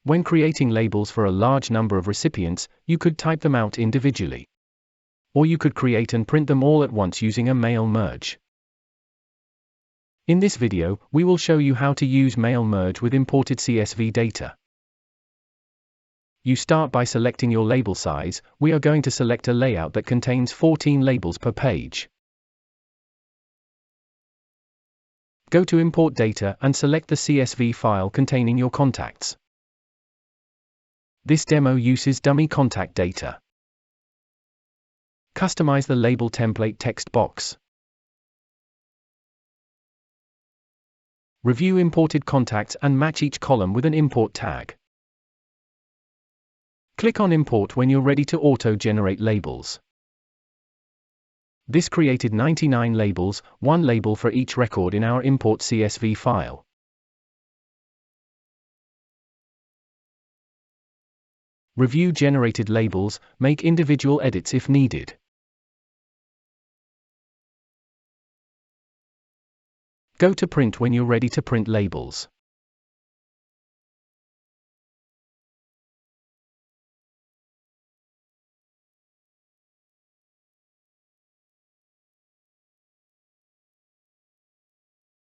When creating labels for a large number of recipients, you could type them out individually. Or you could create and print them all at once using a mail merge. In this video, we will show you how to use mail merge with imported CSV data. You start by selecting your label size. We are going to select a layout that contains 14 labels per page. Go to Import Data and select the CSV file containing your contacts. This demo uses dummy contact data. Customize the label template text box. Review imported contacts and match each column with an import tag. Click on Import when you're ready to auto-generate labels. This created 99 labels, one label for each record in our import CSV file. Review generated labels, make individual edits if needed. Go to Print when you're ready to print labels.